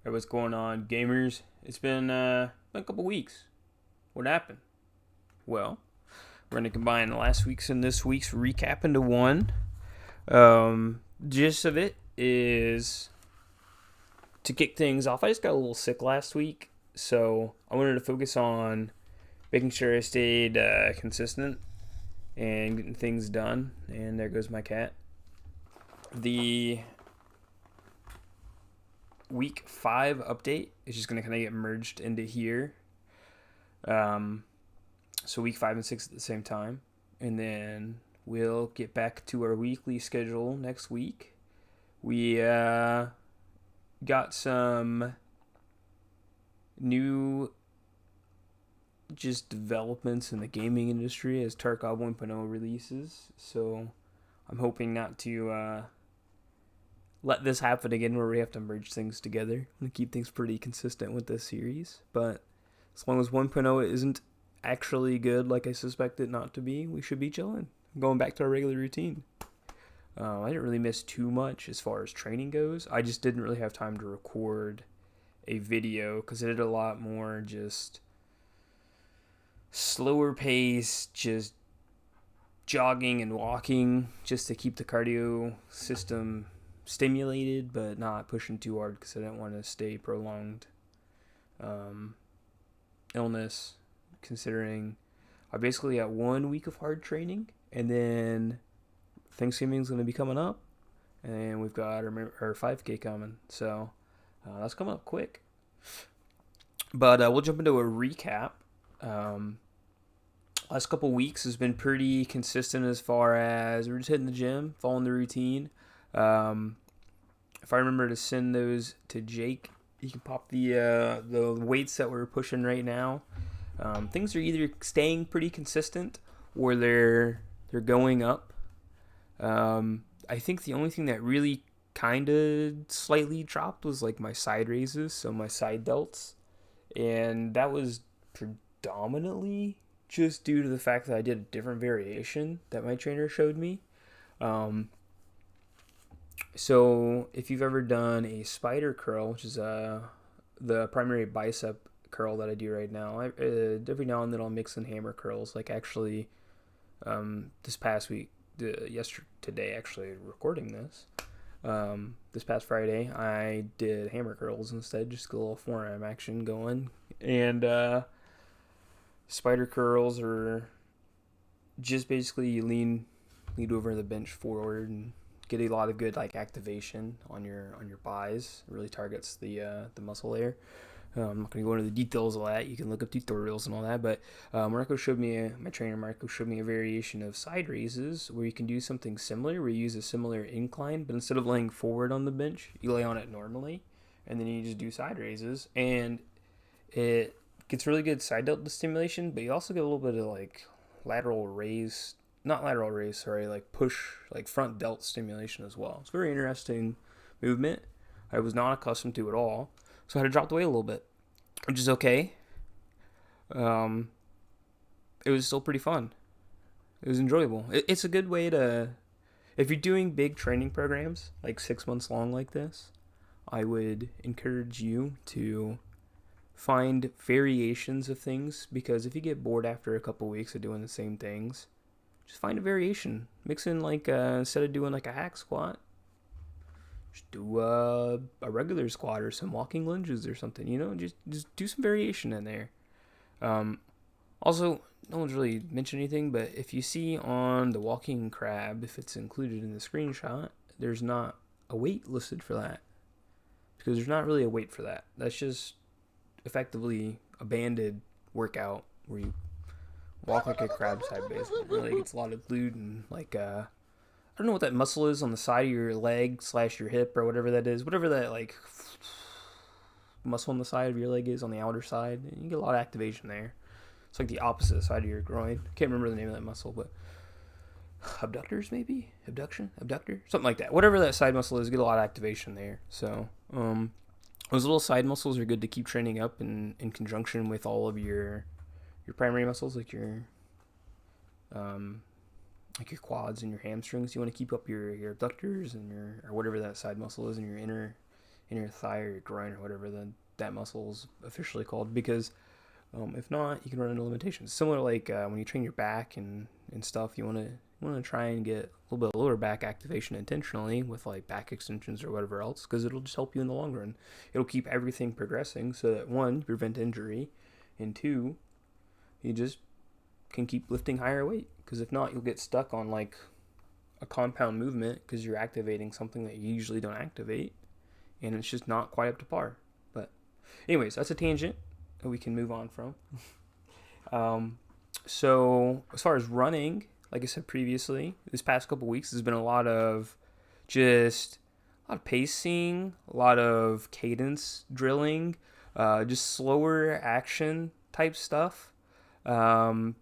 Hey, what's going on, gamers? It's been a couple weeks. What happened? Well, we're gonna combine last week's and this week's recap into one. Gist of it is to kick things off. I just got a little sick last week, so I wanted to focus on making sure I stayed consistent and getting things done. And there goes my cat. The week 5 update is just gonna kind of get merged into here. Um, So week 5 and 6 at the same time, and then we'll get back to our weekly schedule next week. We got some new just developments in the gaming industry as Tarkov 1.0 releases. So I'm hoping not to let this happen again where we have to merge things together and keep things pretty consistent with this series. But as long as 1.0 isn't actually good like I suspect it not to be, we should be chilling. Going back to our regular routine. I didn't really miss too much as far as training goes. I just didn't really have time to record a video because I did a lot more just slower pace, just jogging and walking just to keep the cardio system stimulated but not pushing too hard because I didn't want to stay prolonged um, illness, considering I basically got 1 week of hard training, and then Thanksgiving's going to be coming up, and we've got our 5K coming. So that's coming up quick. But we'll jump into a recap. Um, Last couple weeks has been pretty consistent as far as we're just hitting the gym, following the routine. Um, if I remember to send those to Jake, he can pop the weights that we're pushing right now. Things are either staying pretty consistent or they're going up. I think the only thing that really kind of slightly dropped was like my side raises, so my side delts, and that was predominantly just due to the fact that I did a different variation that my trainer showed me. Um, so if you've ever done a spider curl, which is the primary bicep curl that I do right now, every now and then I'll mix in hammer curls. Like actually, this past week, today actually recording this past Friday, I did hammer curls instead, just a little forearm action going. And spider curls are just basically you lean over the bench forward and get a lot of good like activation on your buys. It really targets the muscle layer. I'm not going to go into the details of that. You can look up tutorials and all that. But my trainer Marco showed me a variation of side raises where you can do something similar, where you use a similar incline, but instead of laying forward on the bench, you lay on it normally, and then you just do side raises, and it gets really good side delt stimulation. But you also get a little bit of like lateral raise, not lateral raise, sorry, like push, like front delt stimulation as well. It's a very interesting movement. I was not accustomed to at all. So I had to drop the weight a little bit, which is okay. Um, it was still pretty fun. It was enjoyable. It's a good way to, if you're doing big training programs, like 6 months long like this, I would encourage you to find variations of things, because if you get bored after a couple weeks of doing the same things, just find a variation. Mix in like, instead of doing like a hack squat, just do a regular squat or some walking lunges or something. Just do some variation in there. Um, Also, no one's really mentioned anything, but if you see on the walking crab, if it's included in the screenshot, there's not a weight listed for that, because there's not really a weight for that. That's just effectively a banded workout where you walk like a crab side basically. Like it's a lot of glute and like I don't know what that muscle is on the side of your leg slash your hip or whatever that is. Whatever that like muscle on the side of your leg is on the outer side. You get a lot of activation there. It's like the opposite side of your groin. Can't remember the name of that muscle, but abductors maybe? Abductor? Something like that. Whatever that side muscle is, you get a lot of activation there. So, those little side muscles are good to keep training up in conjunction with all of your primary muscles, um, like your quads and your hamstrings. You want to keep up your abductors and your, or whatever that side muscle is in your in your thigh or your groin or whatever, then that muscle is officially called. Because if not, you can run into limitations. Similar like when you train your back and stuff, you want to try and get a little bit of lower back activation intentionally with like back extensions or whatever else, because it'll just help you in the long run. It'll keep everything progressing so that one, you prevent injury, and two, you just can keep lifting higher weight. Because if not, you'll get stuck on like a compound movement because you're activating something that you usually don't activate, and it's just not quite up to par. But anyways, that's a tangent that we can move on from. So as far as running, like I said previously, this past couple weeks has been a lot of pacing, a lot of cadence drilling, just slower action type stuff. Um,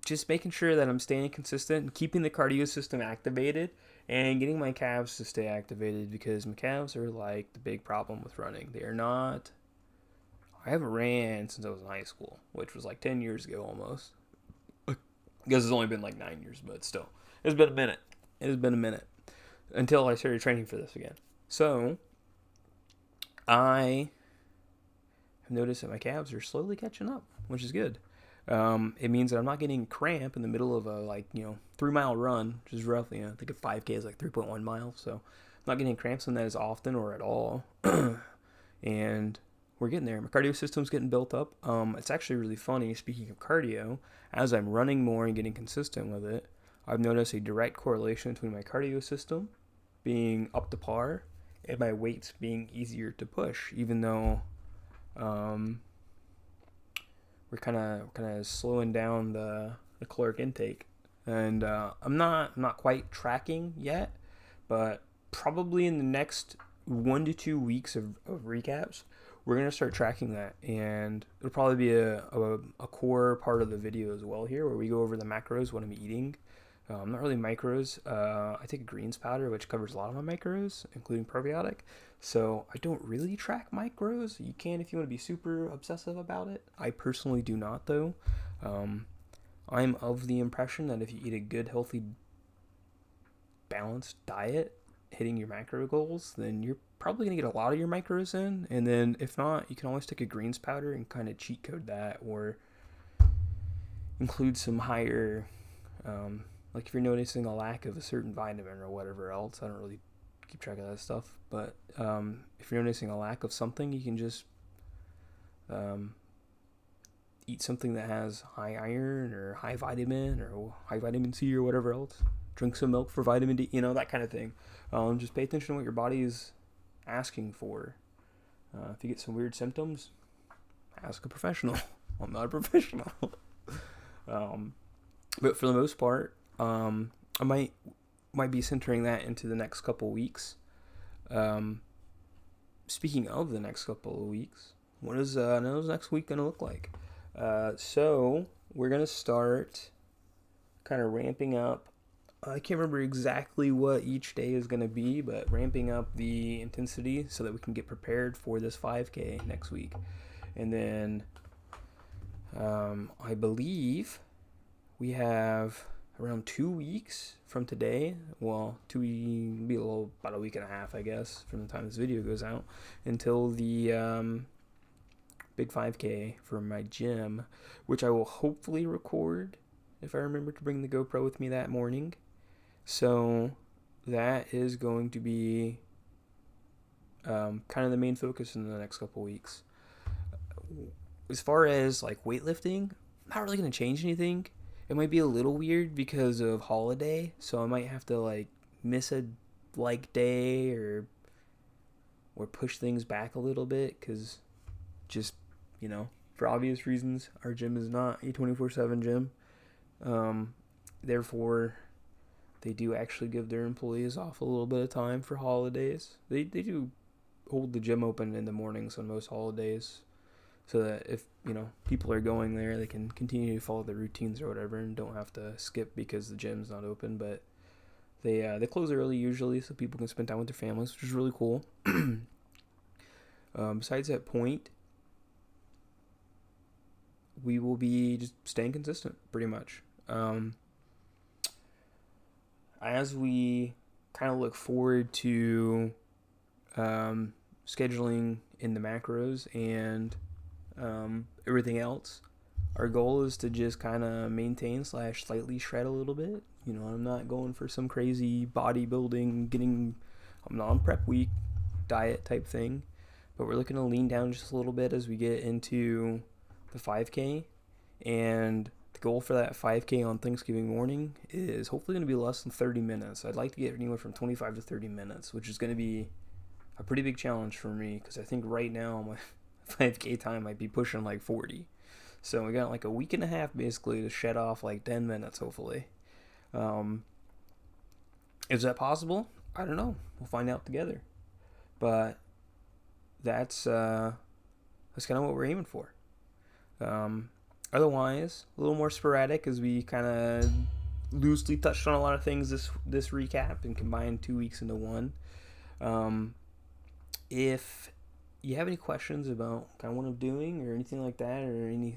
just making sure that I'm staying consistent and keeping the cardio system activated and getting my calves to stay activated, because my calves are like the big problem with running. They are not. I haven't ran since I was in high school, which was like 10 years ago almost. I guess it's only been like 9 years, but still. It's been a minute. It has been a minute until I started training for this again. So, I have noticed that my calves are slowly catching up, which is good. It means that I'm not getting cramp in the middle of a 3 mile run, which is roughly, I think a 5K is like 3.1 miles. So I'm not getting cramps in that as often or at all. And we're getting there. My cardio system's getting built up. It's actually really funny. Speaking of cardio, as I'm running more and getting consistent with it, I've noticed a direct correlation between my cardio system being up to par and my weights being easier to push, even though we're kind of slowing down the caloric intake. And I'm not quite tracking yet, but probably in the next 1 to 2 weeks of recaps, we're going to start tracking that, and it'll probably be a core part of the video as well here, where we go over the macros, what I'm eating. Not really macros. I take a greens powder, which covers a lot of my macros, including probiotic. So I don't really track macros. You can if you want to be super obsessive about it. I personally do not, though. I'm of the impression that if you eat a good, healthy, balanced diet, hitting your macro goals, then you're probably going to get a lot of your macros in. And then if not, you can always take a greens powder and kind of cheat code that, or include some higher, like if you're noticing a lack of a certain vitamin or whatever else. I don't really keep track of that stuff, but if you're noticing a lack of something, you can just eat something that has high iron or high vitamin or high vitamin C or whatever else. Drink some milk for vitamin D, that kind of thing. Just pay attention to what your body is asking for. If you get some weird symptoms, ask a professional. I'm not a professional. But for the most part, I might be centering that into the next couple weeks. Speaking of the next couple of weeks, what is next week going to look like? So we're going to start kind of ramping up. I can't remember exactly what each day is going to be, but ramping up the intensity so that we can get prepared for this 5K next week. And then I believe we have around 2 weeks from today. Well, about a week and a half, I guess, from the time this video goes out, until the big 5K for my gym, which I will hopefully record if I remember to bring the GoPro with me that morning. So that is going to be kind of the main focus in the next couple weeks. As far as like weightlifting, I'm not really going to change anything. It might be a little weird because of holiday, so I might have to like miss a day or push things back a little bit, because just, for obvious reasons, our gym is not a 24/7 gym. Therefore, they do actually give their employees off a little bit of time for holidays. They do hold the gym open in the mornings on most holidays, so that if, people are going there, they can continue to follow their routines or whatever and don't have to skip because the gym's not open. But they close early usually so people can spend time with their families, which is really cool. Besides that point, we will be just staying consistent, pretty much. As we kind of look forward to scheduling in the macros and everything else. Our goal is to just kind of maintain / slightly shred a little bit. You know, I'm not going for some crazy bodybuilding, I'm not on prep week diet type thing, but we're looking to lean down just a little bit as we get into the 5K. And the goal for that 5K on Thanksgiving morning is hopefully going to be less than 30 minutes. I'd like to get anywhere from 25 to 30 minutes, which is going to be a pretty big challenge for me because I think right now my 5K time might be pushing like 40. So we got like a week and a half basically to shed off like 10 minutes, hopefully. Is that possible? I don't know. We'll find out together. But that's kind of what we're aiming for. Otherwise, a little more sporadic as we kind of loosely touched on a lot of things this recap and combined 2 weeks into one. If you have any questions about kind of what I'm doing or anything like that, or any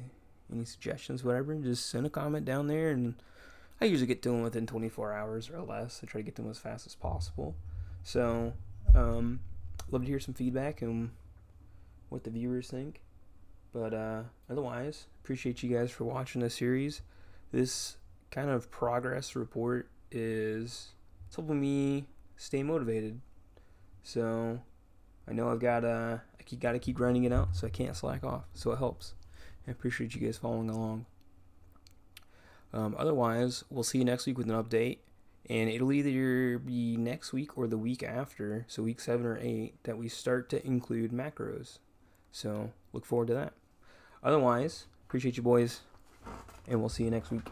suggestions, whatever, just send a comment down there, and I usually get to them within 24 hours or less. I try to get to them as fast as possible. So, love to hear some feedback and what the viewers think. But otherwise, appreciate you guys for watching this series. This kind of progress report it's helping me stay motivated. So I know I gotta keep grinding it out, so I can't slack off. So it helps. I appreciate you guys following along. Otherwise, we'll see you next week with an update, and it'll either be next week or the week after, so week 7 or 8, that we start to include macros. So look forward to that. Otherwise, appreciate you boys, and we'll see you next week.